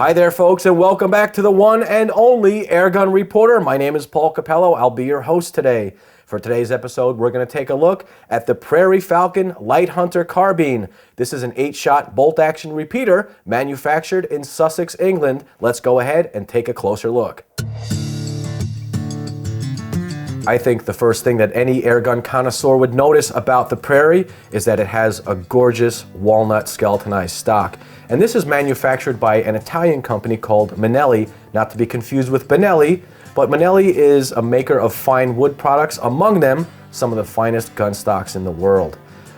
Hi there, folks, and welcome back to the one and only Airgun Reporter. My name is Paul Capello. I'll be your host today. For today's episode, we're going to take a look at the Prairie Falcon Light Hunter Carbine. This is an 8-shot bolt-action repeater manufactured in Sussex, England. Let's go ahead and take a closer look. I think the first thing that any airgun connoisseur would notice about the Prairie is that it has a gorgeous walnut skeletonized stock. And this is manufactured by an Italian company called Manelli, not to be confused with Benelli, but Manelli is a maker of fine wood products, among them some of the finest gun stocks in the world.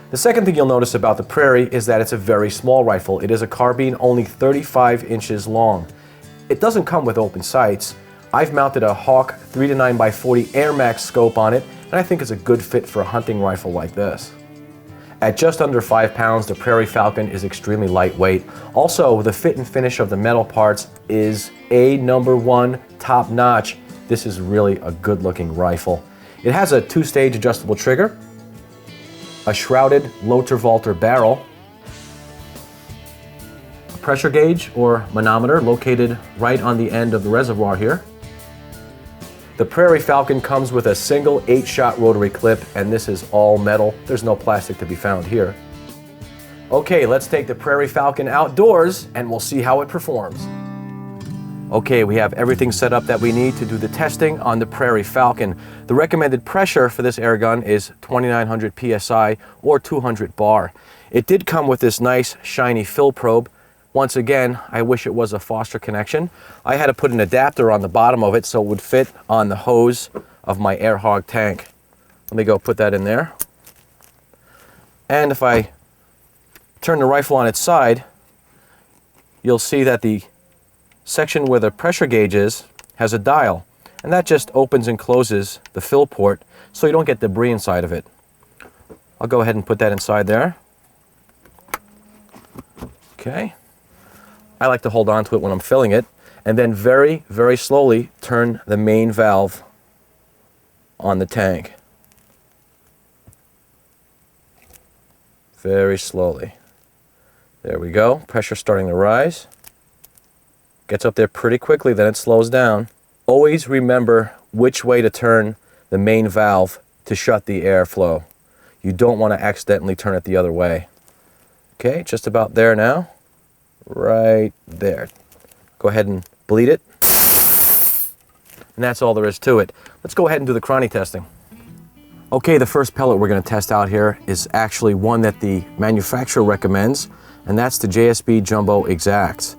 The second thing you'll notice about the Prairie is that it's a very small rifle. It is a carbine only 35 inches long. It doesn't come with open sights. I've mounted a Hawk 3-9x40 Air Max scope on it, and I think it's a good fit for a hunting rifle like this. At just under 5 pounds, the Prairie Falcon is extremely lightweight. Also, the fit and finish of the metal parts is #1 top notch. This is really a good looking rifle. It has a 2-stage adjustable trigger, a shrouded Loter-Volter barrel, a pressure gauge or manometer located right on the end of the reservoir here. The Prairie Falcon comes with a single 8-shot rotary clip, and this is all metal. There's no plastic to be found here. Okay, let's take the Prairie Falcon outdoors and we'll see how it performs. Okay, we have everything set up that we need to do the testing on the Prairie Falcon. The recommended pressure for this airgun is 2900 PSI or 200 bar. It did come with this nice shiny fill probe. Once again, I wish it was a Foster connection. I had to put an adapter on the bottom of it so it would fit on the hose of my Air Hog tank. Let me go put that in there. And if I turn the rifle on its side, you'll see that the section where the pressure gauge is has a dial, and that just opens and closes the fill port so you don't get debris inside of it. I'll go ahead and put that inside there. Okay. I like to hold on to it when I'm filling it, and then very, very slowly turn the main valve on the tank. Very slowly. There we go. Pressure starting to rise. Gets up there pretty quickly, then it slows down. Always remember which way to turn the main valve to shut the airflow. You don't want to accidentally turn it the other way. Okay, just about there now. Right there. Go ahead and bleed it. And that's all there is to it. Let's go ahead and do the chrony testing. Okay, the first pellet we're going to test out here is actually one that the manufacturer recommends, and that's the JSB Jumbo Exact.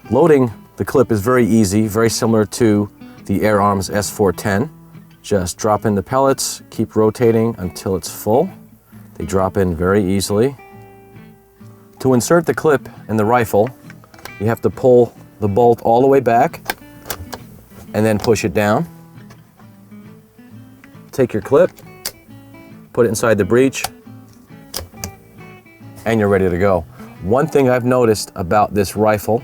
Loading the clip is very easy, very similar to the Air Arms S410. Just drop in the pellets, keep rotating until it's full. They drop in very easily. To insert the clip in the rifle, you have to pull the bolt all the way back and then push it down. Take your clip, put it inside the breech, and you're ready to go. One thing I've noticed about this rifle,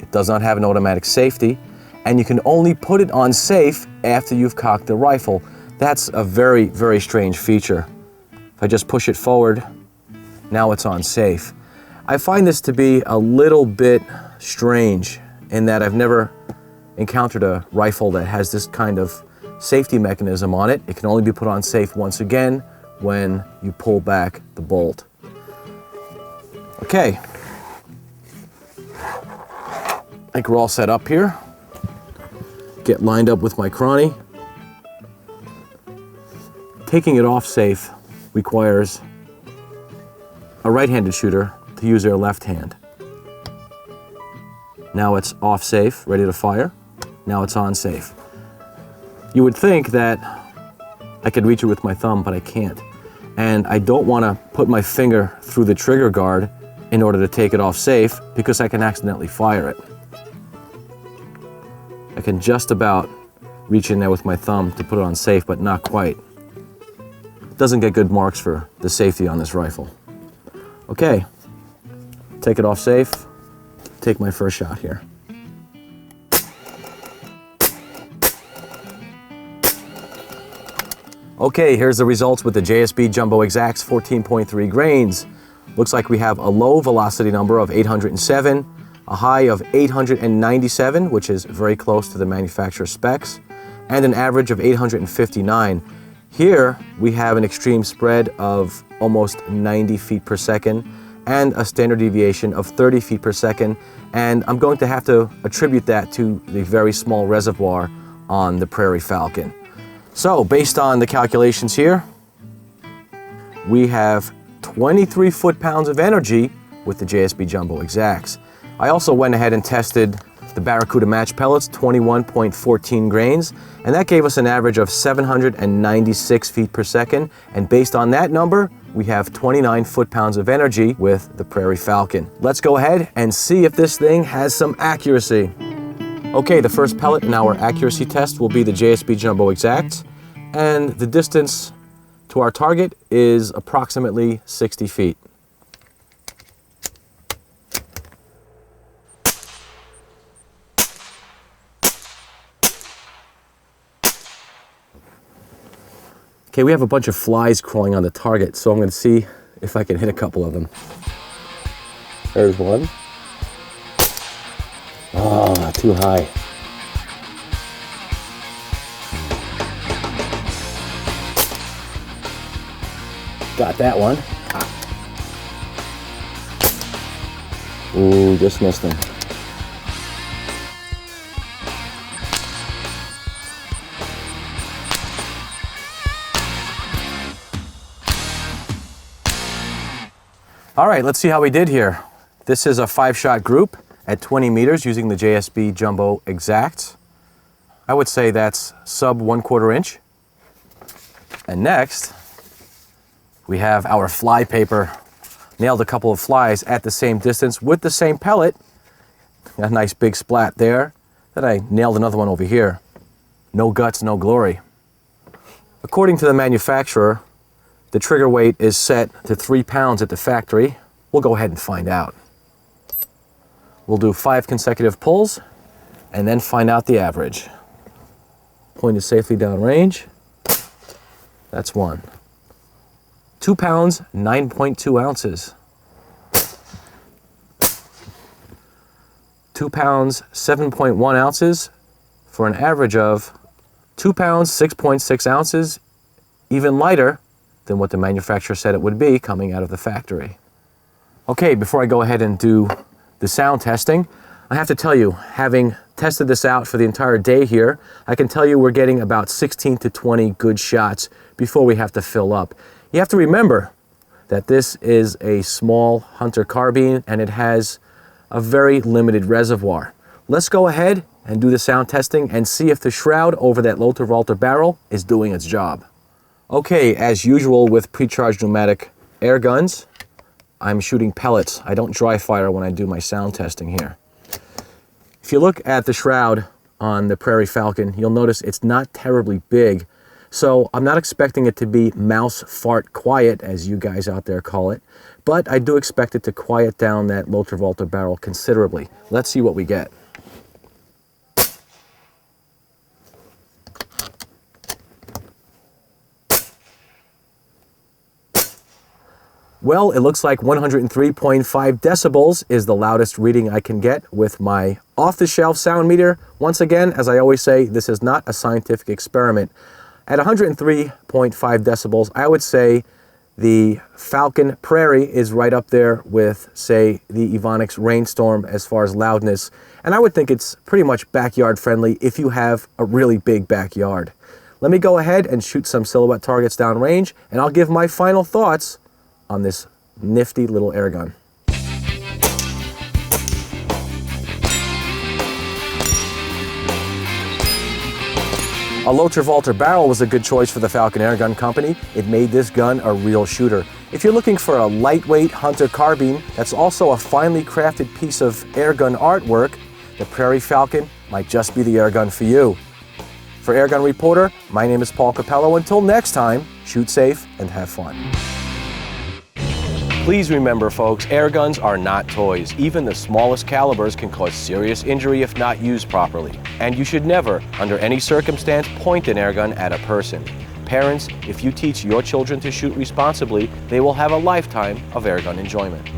it does not have an automatic safety, and you can only put it on safe after you've cocked the rifle. That's a very, very strange feature. If I just push it forward, now it's on safe. I find this to be a little bit strange in that I've never encountered a rifle that has this kind of safety mechanism on it. It can only be put on safe once again when you pull back the bolt. Okay, I think we're all set up here. Get lined up with my chrony. Taking it off safe requires a right-handed shooter to use their left hand. Now it's off safe, ready to fire. Now it's on safe. You would think that I could reach it with my thumb, but I can't. And I don't want to put my finger through the trigger guard in order to take it off safe because I can accidentally fire it. I can just about reach in there with my thumb to put it on safe, but not quite. It doesn't get good marks for the safety on this rifle. Okay. Take it off safe, take my first shot here. Okay, here's the results with the JSB Jumbo Exact's 14.3 grains. Looks like we have a low velocity number of 807, a high of 897, which is very close to the manufacturer specs, and an average of 859. Here we have an extreme spread of almost 90 feet per second and a standard deviation of 30 feet per second, and I'm going to have to attribute that to the very small reservoir on the Prairie Falcon. So based on the calculations here, we have 23 foot-pounds of energy with the JSB Jumbo Exacts. I also went ahead and tested the Barracuda match pellets, 21.14 grains, and that gave us an average of 796 feet per second. And based on that number, we have 29 foot-pounds of energy with the Prairie Falcon. Let's go ahead and see if this thing has some accuracy. Okay, the first pellet in our accuracy test will be the JSB Jumbo Exact, and the distance to our target is approximately 60 feet. Okay, we have a bunch of flies crawling on the target, so I'm going to see if I can hit a couple of them. There's one. Oh, too high. Got that one. Ooh, just missed him. All right, let's see how we did here. This is a 5-shot group at 20 meters using the JSB Jumbo Exact. I would say that's sub 1/4 inch. And next, we have our Flypaper. Nailed a couple of flies at the same distance with the same pellet. Got a nice big splat there. Then I nailed another one over here. No guts, no glory. According to the manufacturer, the trigger weight is set to 3 pounds at the factory. We'll go ahead and find out. We'll do 5 consecutive pulls and then find out the average. Pointed safely downrange. That's 1. 2 pounds, 9.2 ounces. 2 pounds, 7.1 ounces for an average of 2 pounds, 6.6 ounces, even lighter than what the manufacturer said it would be coming out of the factory. Okay, before I go ahead and do the sound testing, I have to tell you, having tested this out for the entire day here, I can tell you we're getting about 16 to 20 good shots before we have to fill up. You have to remember that this is a small hunter carbine and it has a very limited reservoir. Let's go ahead and do the sound testing and see if the shroud over that low-to-vaulter barrel is doing its job. Okay, as usual with pre-charged pneumatic air guns, I'm shooting pellets. I don't dry fire when I do my sound testing here. If you look at the shroud on the Prairie Falcon, you'll notice it's not terribly big. So I'm not expecting it to be mouse fart quiet, as you guys out there call it, but I do expect it to quiet down that low-to-vaulter barrel considerably. Let's see what we get. Well, it looks like 103.5 decibels is the loudest reading I can get with my off-the-shelf sound meter. Once again, as I always say, this is not a scientific experiment. At 103.5 decibels, I would say the Falcon Prairie is right up there with, say, the Evonix Rainstorm as far as loudness. And I would think it's pretty much backyard friendly if you have a really big backyard. Let me go ahead and shoot some silhouette targets downrange, and I'll give my final thoughts on this nifty little air gun. A low-to-vaulter barrel was a good choice for the Falcon Air Gun Company. It made this gun a real shooter. If you're looking for a lightweight hunter carbine that's also a finely crafted piece of air gun artwork, the Prairie Falcon might just be the air gun for you. For Air Gun Reporter, my name is Paul Capello. Until next time, shoot safe and have fun. Please remember, folks, air guns are not toys. Even the smallest calibers can cause serious injury if not used properly. And you should never, under any circumstance, point an air gun at a person. Parents, if you teach your children to shoot responsibly, they will have a lifetime of air gun enjoyment.